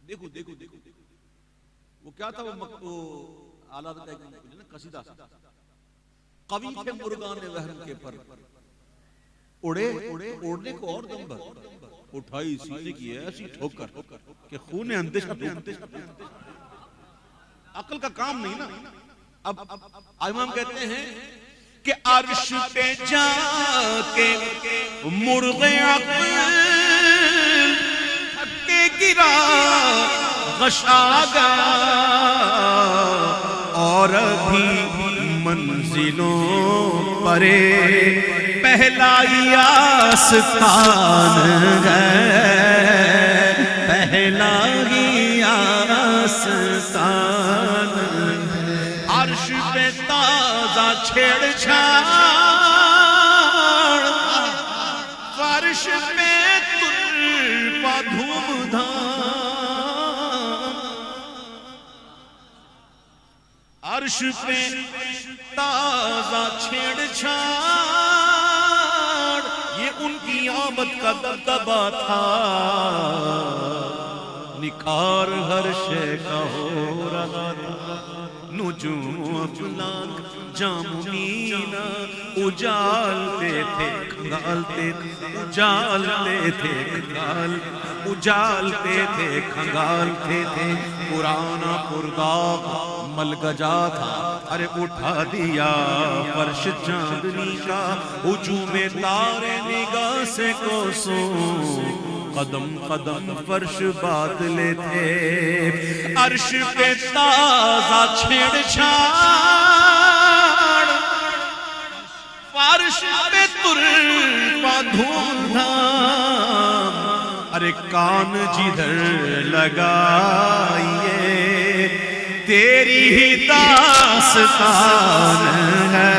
देखो देखो देखो वो क्या था, वो आला का एक कसीदा, कवि थे मुर्गान वहम के पर, उड़े उड़ने को और दम भर, उठाई सीने की ऐसी ठोकर कि खून अंदेशा। अकल का काम नहीं ना। अब इमाम कहते हैं कि अर्श पे जाके मुर्गे अक्ल थके गिरा गशा गया, और अभी मंजिलों परे पहला आस्तान है, पहला ही आस्तान है। अर्श पे ताजा छेड़छाड़, फर्श पे तुल्फा धूमधाम, अर्श पे ताजा छेड़छाड़, ये उनकी आमद का दबदबा था। निखार हर शय का हो रहा था, नुजूम अफलाक जामुनीना उजालते थे खंगालते, उजालते थे खंगाल, उजालते थे खंगालते थे। पुराना पुरदाग मलगजा था, अरे उठा दिया फर्श चांदनी का, हुजूम तारे निगाह से कोसों कदम कदम फर्श बादले थे। अर्श पे ताजा छेड़छाड़, फर्श पे तुल्फा धूमधाम, अरे कान जिधर लगाइए तेरी ही दास्तान है,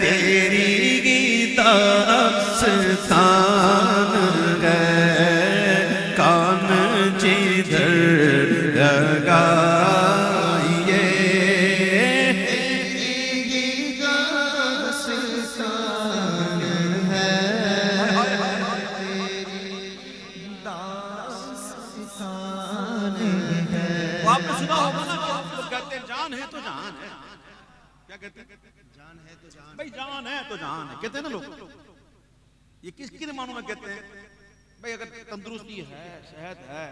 तेरी ही दास्तान है, कान जिधर लगाइए तेरी ही दास्तान है, तेरी दास्तान है। आपने सुना होगा ना कि आप लोग कहते हैं जान है तो जान है। क्या कहते हैं? जान है तो जान, भाई जान है तो जान है कहते हैं ना लोग। ये किसके मानों में कहते हैं? भाई अगर तंदुरुस्ती है, सेहत है,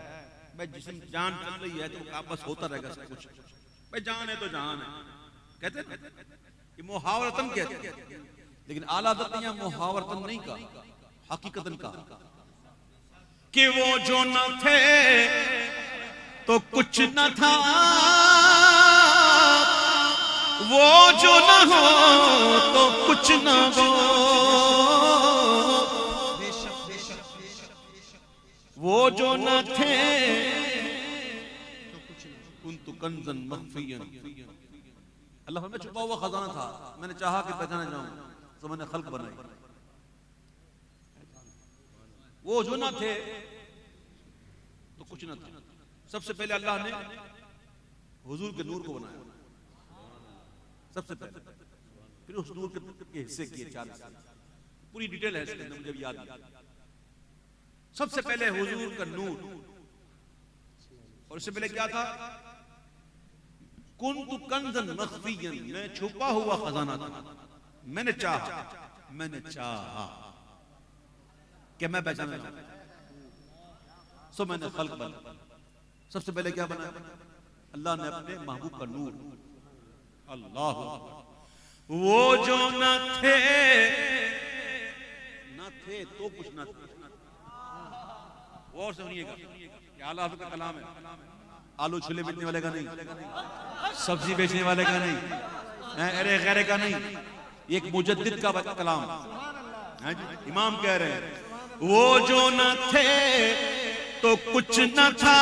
भाई जिसम जान चल रही है तो बस होता रहेगा सब कुछ। भाई जान है तो जान है कहते हैं, ये मुहावरतन कहते हैं। लेकिन आला हज़रत ने मुहावरतन नहीं कहा, हकीकतन कहा कि वो जो न थे तो कुछ न था, वो जो न हो तो कुछ न हो, वो जो न थे कुन्तु कंज़न मख़फ़िय्यन, अल्लाह में छुपा हुआ खजाना था, मैंने चाहा कि पहचाना जाऊं तो मैंने खल्क बनाई। वो जो न थे तो कुछ न था। सबसे पहले अल्लाह ने हुजूर के नूर को बनाया, सबसे पहले, फिर उस नूर के हिस्से किए 4, पूरी डिटेल है इसके अंदर, मुझे याद नहीं। सबसे पहले हुजूर का नूर, और इससे पहले क्या था? कुन्तु कंज़न मख़फ़िय्यन, मैं छुपा हुआ खजाना था। मैंने चाहा कि मैं पहचाना जाऊं, सो मैंने खल्क बना। सबसे पहले क्या बना? अल्लाह ने अपने महबूब का नूर, अल्लाह, वो जो न थे तो कुछ न था। और सुनिएगा, आला हज़रत का कलाम है, आलू छोले बेचने वाले का नहीं, सब्जी बेचने वाले का नहीं, अरे गैरे का नहीं, एक मुजद्दिद का कलाम। इमाम कह रहे हैं वो जो न थे तो कुछ न था,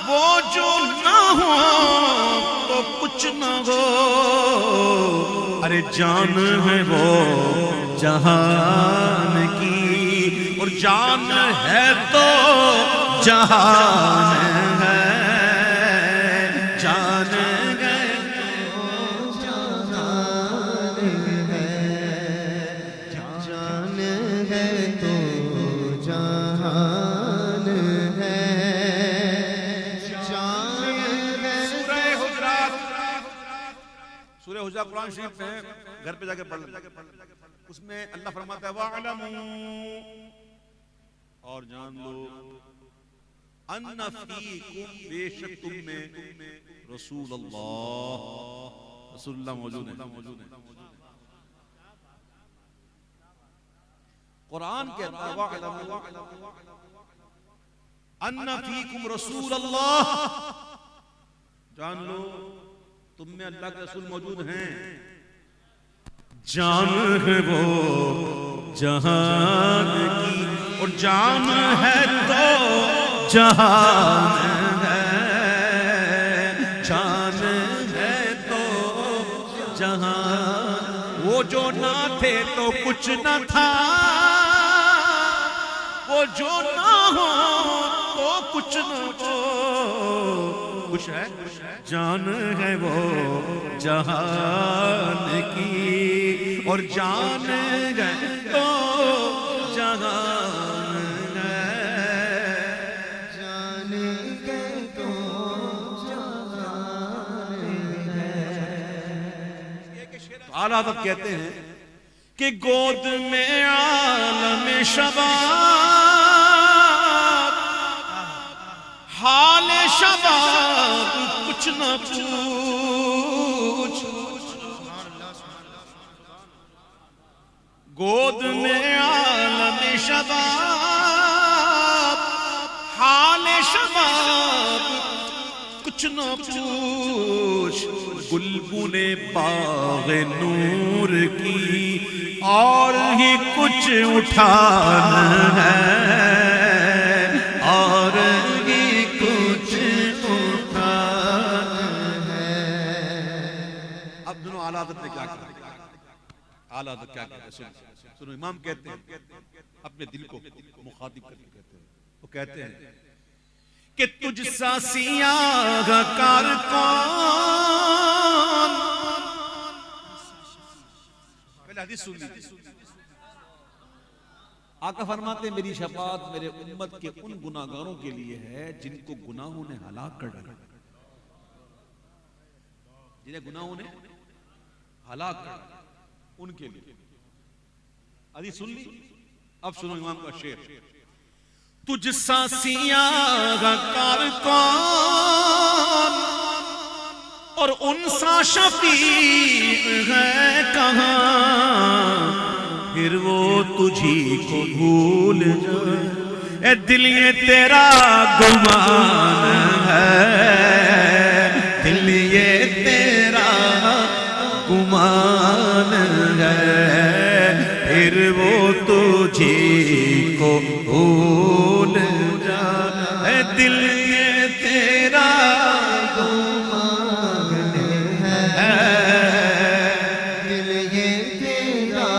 वो जो न हो तो कुछ न हो, अरे जान है वो जहान की, और जान है तो जहान है, जान है तो जहान है, जान है तो जहान हुज़ा कुरान शरीफ में घर पे जाके पढ़ लें, उसमें अल्लाह फरमाता है वअलमू, और जान लो, अन्ना फीकुम, बेशक तुम में रसूलुल्लाह मौजूद है। कुरान कहता है वअलमू अन्ना फीकुम रसूलुल्लाह, जान लो तुम में अल्लाह के रसूल मौजूद हैं। जान है वो जहान की, और जान है तो जहान है, जान है तो जहान। वो जो ना थे तो कुछ न था, वो जो ना हो तो कुछ न हो, कुछ है। जान है वो जहान की, और जान है तो जहान है, जान है तो जहान है। आला हज़रत कहते हैं कि गोद में आलम शबाब, हाल शबाब कुछ न पूछ, गोद में आलम शबाब, हाल शबाब कुछ न पूछ। बुलबुले बाग़ नूर की और ही कुछ उठाना है, और ही कुछ उठाना है। अब दोनों आला हज़रत ने क्या कहा, आला हज़रत क्या कहते हैं सुनो। इमाम कहते हैं अपने दिल को मुखातिब करके कहते हैं, वो कहते हैं कि तुझसा सियाह कार कौन, पहले हदीस सुन लीजिए। आका फरमाते मेरी शफाअत मेरे उम्मत के उन गुनाहगारों के लिए है जिनको गुनाहों ने हलाक कर डाला, जिन्हें गुनाहों ने हलाक कर डाला, उनके लिए। हदीस सुन ली। अब सुनो इमाम का शेर। तुझसा सियाह कार कौन, और उनसा शफीक है कहां, फिर वो तुझी को भूल जाए। ए दिल ये तेरा गुमान है, दिल ये तेरा गुमान है, फिर वो तुझी को भूल जाए। दिल ये तेरा गुमान है, दिल ये तेरा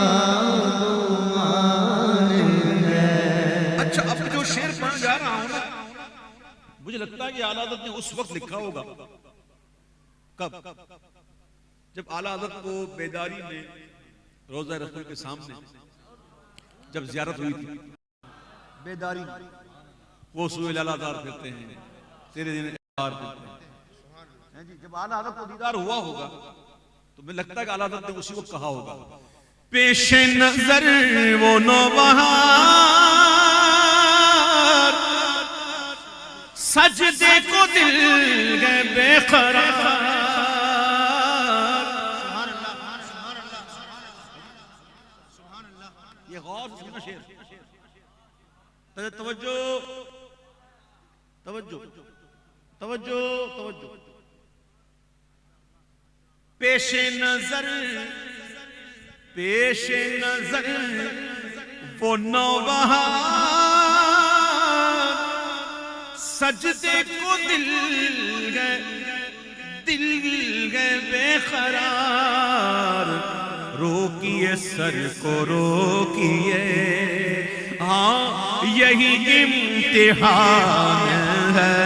गुमान है। अच्छा, अब जो शेर पढ़ने जा रहा हूं ना, मुझे लगता है कि आला हज़रत ने उस वक्त लिखा होगा, कब? जब आला हज़रत को बेदारी में रोज़ा रसूल के सामने जब ज़ियारत हुई थी, बेदारी वो सुए लालादार फिरते हैं, तेरे दिन फिरते हैं जी। जब आला हज़रत को दीदार हुआ होगा तो मुझे लगता है कि आला हज़रत ने उसी को कहा होगा, पेशे नजर वो नौबहार, सजदे को दिल गए बेकरार। ये गौर से सुनना शेर, तवज्जो तवज्जो तवज्जो तवज्जो। पेशे नजर वो नौबहार, सजदे को दिल गए बेकरार। रोकिए सर को रोकिए, हाँ यही इम्तिहान है,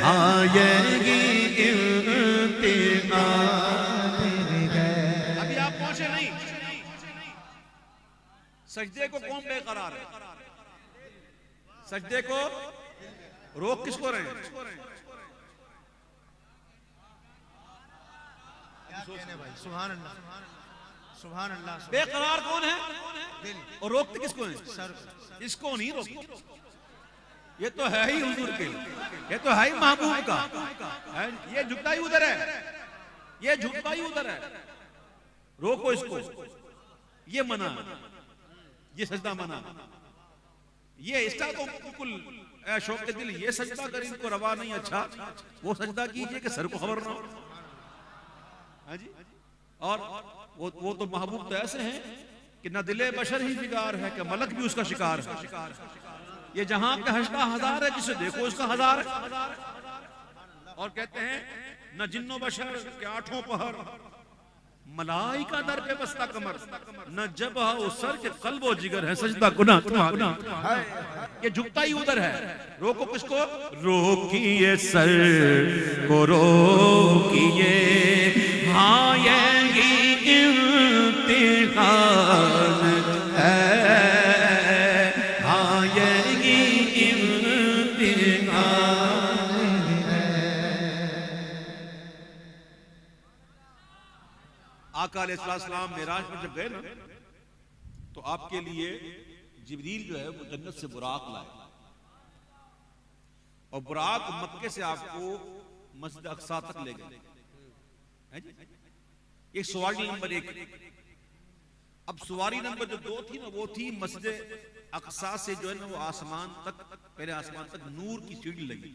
हाँ यही इम्तिहान है। अभी आप पहुंचे नहीं। सजदे को कौन बेकरार है? सजदे को रोक किसको रहे हैं? सुभान अल्लाह, सुभान अल्लाह। बेकरार कौन है? दिल। और रोकते किसको है? सर। इसको नहीं रोकते। ये तो है ही हुजूर के, ये तो है ही महबूब का। ये झुकता ही उधर है, ये झुकता ही उधर है। रोको इसको, ये मना, ये सजदा मना। ये इसका तो बिल्कुल शौक के दिल, ये सजदा कर इनको रवा नहीं। अच्छा वो सजदा कीजिए कि सर को खबर ना हो। हाँ जी। और वो तो महबूब तो ऐसे हैं कि न दिले बशर ही फिगार है कि मलक भी उसका शिकार है। ये जहां का हश्ता हजार है, जिसे देखो उसका हजार है। और कहते हैं न जिन्नो बशर के आठों पहर, मलाइका दर पे बस्ता कमर, न जब हो सर के कल्बो जिगर है सजदा गुनाह तुम्हारा। ये झुकता ही उधर है। रोको किसको? रोकिए सर को, रोकिए। हाँ ये इम्तिहान है, हाँ ये इम्तिहान है। आका अलैहिस्सलाम मेराज पर जब गए ना, तो आपके लिए जिब्रील जो है वो जन्नत से बुराक लाए, और बुराक मक्के से आपको मस्जिद अक्सा तक ले गए। एक सवारी नंबर 1। अब सवारी नंबर जो 2 थी ना, वो थी मस्जिद अक्सा से जो है ना वो आसमान तक, पहले आसमान तक नूर की सीढ़ी लगी।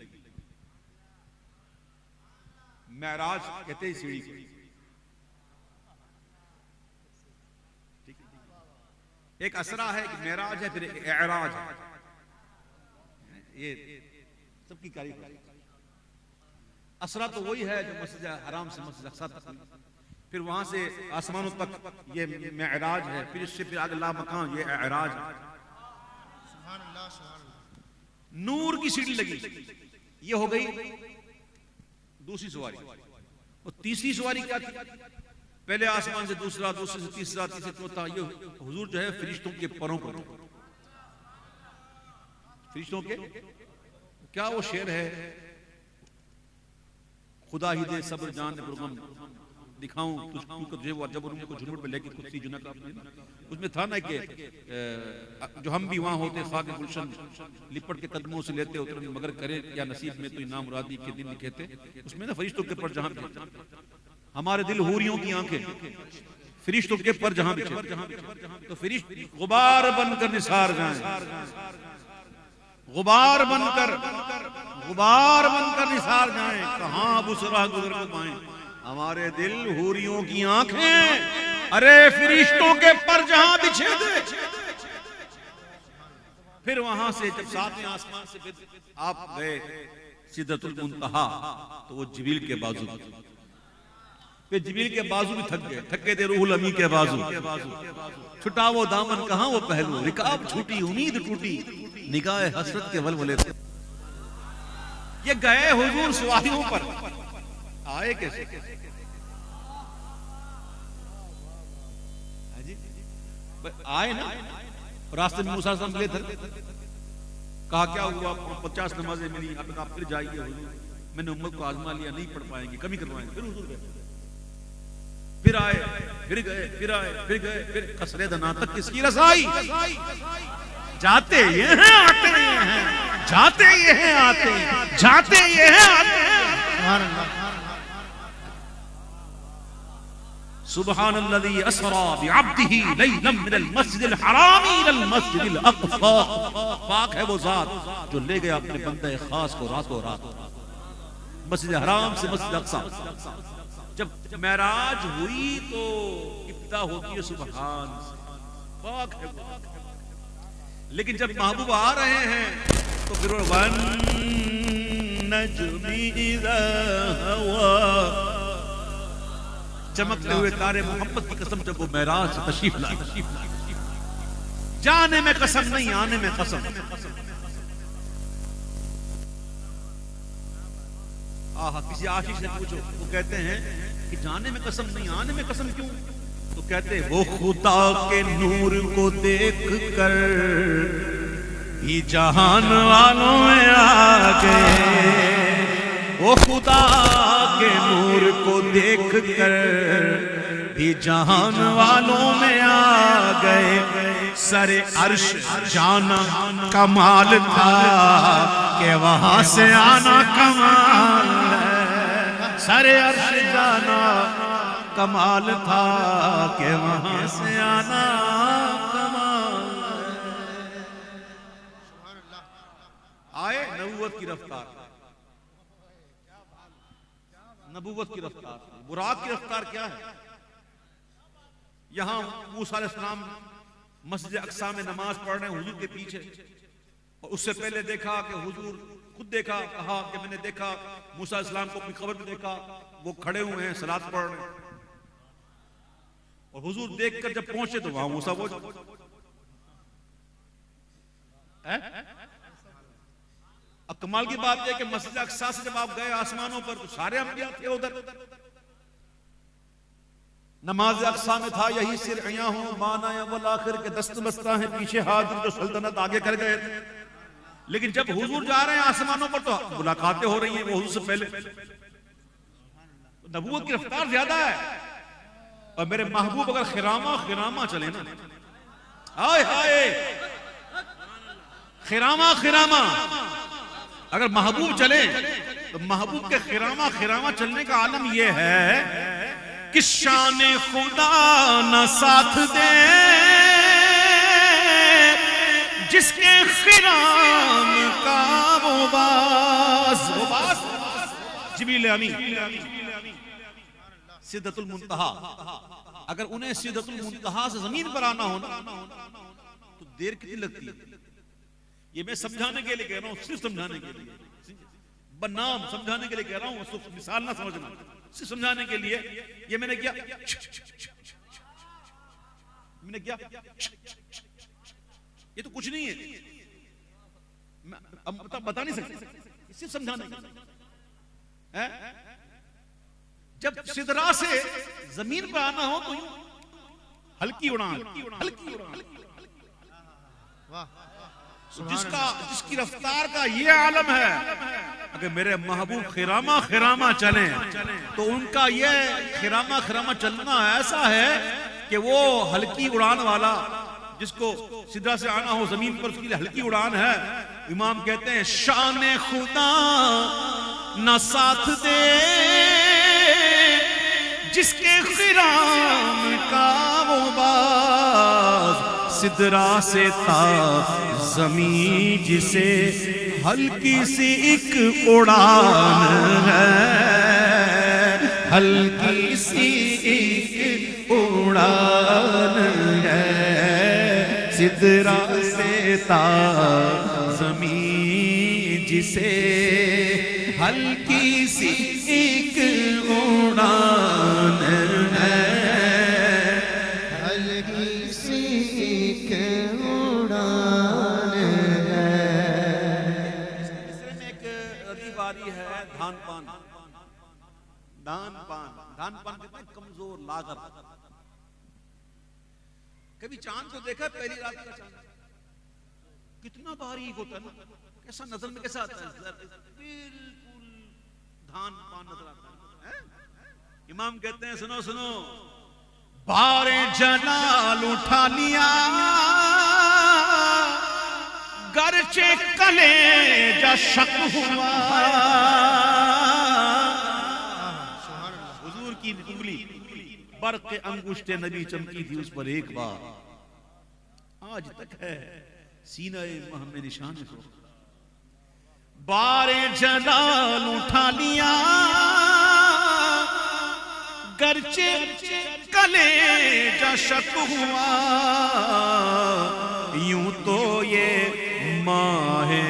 मेराज कहते हैं सीढ़ी को। एक असरा है, एक मेराज है, फिर एक एराज है। ये सबकी कारीगरी। असरा तो वही है जो मस्जिद हराम से मस्जिद अक्सा तक, फिर वहां से आसमानों तक ये मेराज है, फिर इससे फिर आगे ला मकान, ये एराज है। नूर की सीढ़ी लगी। ये हो गई दूसरी सवारी। और तीसरी सवारी क्या थी? पहले आसमान से दूसरा, दूसरे से तीसरा, तीसरे चौथा। ये हुजूर जो है फरिश्तों के परों पर। फरिश्तों के क्या वो शेर है, खुदा ही दे सब्र जान पुरगम दिखाऊं तुझको तुझे वो जब उनको झुनमुट पे लेके कुछ जुना का उसमें था ना कि जो हम भी वहां होते खाक गुलशन लिपट के कदमों से लेते उतर मगर करे क्या नसीब में तो इनाम मुरादी के दिन लिखे थे। उसमें ना फरिश्तों के पर जहां हमारे दिल हूरियों की आंखें फरिश्तों के पर जहां बिछे, तो फरिश्ते गुबार बनकर निसार जाएं, गुबार बनकर निसार जाएं, कहां अब उस राह गुजर को पाएं। हमारे दिल हूरियों की आंखें, अरे फरिश्तों के पर जहां बिछे थे। फिर वहां से जब सातवें आसमान से आप गए सिदरतुल मुंतहा, तो वो जिब्रील के बाजू, फिर जिब्रील के बाजू भी थक गए थे रूहुल अमी के बाजू। छुटा वो दामन कहां वो पहलू, रिकाब छूटी उम्मीद टूटी, निगाह हसरत के वलवले थे। ये गए हुजूर सवारियों पर, आए कैसे? आए ना, रास्ते में मूसा मिले थे, कहा क्या हुआ? 50 नमाजें मिली, अब आप फिर जाइए हुजूर, मैंने उम्मत को आजमा लिया, नहीं पढ़ पाएंगे, कमी करवाएंगे। फिर हुजूर गए, फिर आए, फिर गए, फिर आए, फिर गए, फिर कसरे दना तक किसकी रसाई? जाते ये हैं आते ये हैं, जाते ये हैं आते, जाते ये हैं आते। सुब्हानल्लज़ी अस्रा बिअब्दिही लैलन मिनल मस्जिदिल हरामी इलल मस्जिदिल अक़सा। पाक है वो ज़ात जो ले गया अपने बंदे खास को रातों रात मस्जिद हराम से मस्जिद अक़सा। जब मेराज हुई तो इब्तिदा होती है सुबहान से, पाक है वो। लेकिन जब महबूब आ रहे हैं तो फिर वन नज्मी इज़ा हवा, चमकते हुए तारे मोहब्बत की कसम जब वो मेराज से तशरीफ लाए। जाने में कसम नहीं, आने में कसम। आहा, किसी आशिक से पूछो, वो कहते हैं कि जाने में कसम नहीं, आने में कसम क्यों? तो कहते हैं वो खुदा के नूर को देख कर ही जहान वालों में आ गए, वो खुदा के नूर को देख कर भी जहान वालों में आ गए। सरे अर्श जाना कमाल था कि वहां से आना कमाल है। सरे अर्श जाना कमाल था कि वहां से आना कमाल है। आए नबूवत की रफ्तार, नबूवत की रफ्तार। बुराक की रफ्तार क्या है? यहां मूसा अलैहिस्सलाम मस्जिद अक्सा में नमाज पढ़ रहे हैं हुजूर के पीछे, और उससे पहले देखा कि हुजूर खुद देखा, कहा कि मैंने देखा मूसा अलैहिस्सलाम को अपनी कब्र में देखा, वो खड़े हुए हैं सलात पढ़ रहे हैं। और हुजूर देखकर जब पहुंचे तो वहां मूसा वो अब कमाल की बात है कि मस्जिद अक्सा से जब आप गए आसमानों पर तो सारे अंबिया थे उधर। नमाज अक्सा में था यही सिर अया हूं माना वल आखिर के दस्त बस्ता है पीछे हाथ जो सल्तनत आगे कर गए। लेकिन जब हुजूर जा रहे हैं आसमानों पर तो मुलाकातें हो रही हैं वो हुजूर से पहले। नबूवत की रफ्तार ज्यादा है। और मेरे महबूब अगर खिरामा खिरामा चले ना, हाय हाय खिरामा खिरामा, अगर महबूब चले तो महबूब के खिरामा खिरामा चलने का आलम यह है कि शान खुदा न साथ दे जिसके खिराम का वो बास जिब्रील अमीन सिद्दतुल मुंतहा। अगर उन्हें सिद्दतुल मुंतहा से जमीन पर आना हो तो देर कितनी लगती है? ये मैं समझाने के लिए कह रहा हूं, सिर्फ समझाने के लिए, बनाम समझाने के लिए कह रहा हूं, उसको मिसाल ना समझना, सिर्फ समझाने के लिए। ये मैंने किया, मैंने किया, ये तो कुछ नहीं है, मैं बता नहीं सकता, सिर्फ समझाने है। जब सिदरा से जमीन पर आना हो तो हल्की उड़ान, हल्की उड़ान। जिसकी रफ्तार का ये आलम है। अगर मेरे महबूब खिरामा खिरामा चले तो उनका ये खिरामा खिरामा चलना ऐसा है कि वो हल्की उड़ान वाला, जिसको सिदरा से आना हो जमीन पर उसके लिए हल्की उड़ान है। इमाम कहते हैं शान खुदा न साथ दे जिसके खिराम का वो बाज, सिदरा से था जमीन जिसे हल्की सी एक उड़ान है, हल्की सी एक उड़ान है। सिदरा से था जमीन जिसे हल्की सी एक उड़ान है, हल्की सी एक उड़ान है। इसमें एक रदीवारी है धान पान, धान पान, धान पान कितना कमजोर लागत। कभी चांद को देखा? पहली रात का चांद कितना बारीक होता है ना, कैसा नजर में कैसा आता है, बिल्कुल धान पान नजर आता है। इमाम कहते हैं सुनो सुनो, बारे जलाल उठा लिया गरचे कले जा शक हुआ। हुजूर की उंगली बर्क़ अंगुष्ठे नबी चमकी थी उस पर एक बार, आज तक है सीना-ए मह में निशान हो। बारे जलाल उठा लिया गरचे कले जा शक हुआ। यूं तो ये माहे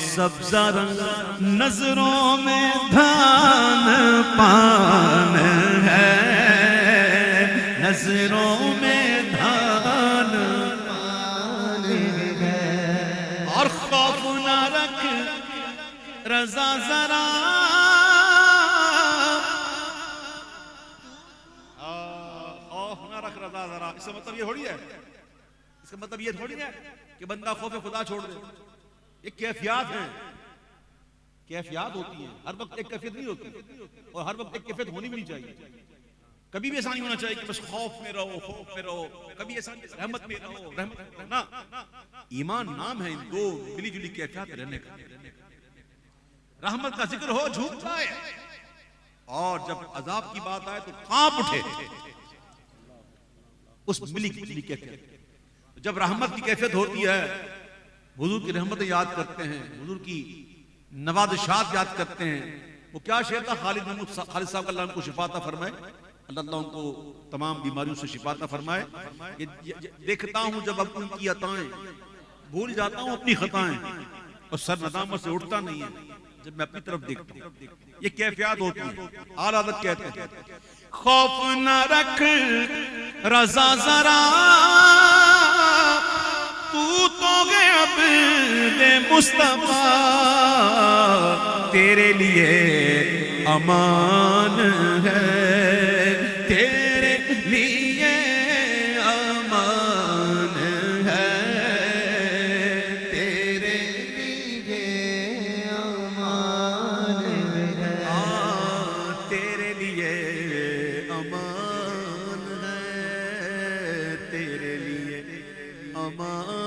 सब्ज़ा रंग नजरों में धान पान है, नजरों में धान पान है। और खौफ न रख रज़ा जरा, खौफ न रख रज़ा जरा। इसका मतलब ये थोड़ी है, इसका मतलब ये थोड़ी है कि बंदा खौफ खुदा छोड़ दे। ये कैफियत है, कैफियत होती है, हर वक्त एक कैफियत नहीं होती, और हर वक्त एक कैफियत होनी भी नहीं चाहिए। कभी भी ऐसा नहीं होना चाहिए कि बस खौफ में रहो, खौफ में रहो, कभी ऐसा रहमत में रहो, रहमत में रहो ना। ईमान नाम है इन दो मिली जुली कैफियत रहने का। रहमत का जिक्र हो झूम जाए, और जब अजाब की बात आए तो कांप उठे उस मिली जुली कैफियत। जब रहमत की कैफियत होती है, हुजूर की रहमतें याद करते हैं, हुजूर की नवाज़िशात याद करते हैं। वो क्या शेर था, खालिद साहब अल्लाह उनको शिफाता फरमाए, अल्लाह उनको तमाम बीमारियों से शिफाता फरमाए। देखता हूं जब अब उनकी अताएं, भूल जाता हूं अपनी खताएं, और सर नदामत से उठता नहीं है जब मैं अपनी तरफ देखता हूं। ये कैफियत होती है। आलादत कहते हैं, खौफ न रख रजा जरा, तू तो गया अपने मुस्तफा, तेरे लिए अमान है, तेरे लिए अमान है, तेरे लिए अमान है, तेरे लिए अमान है, तेरे लिए अमान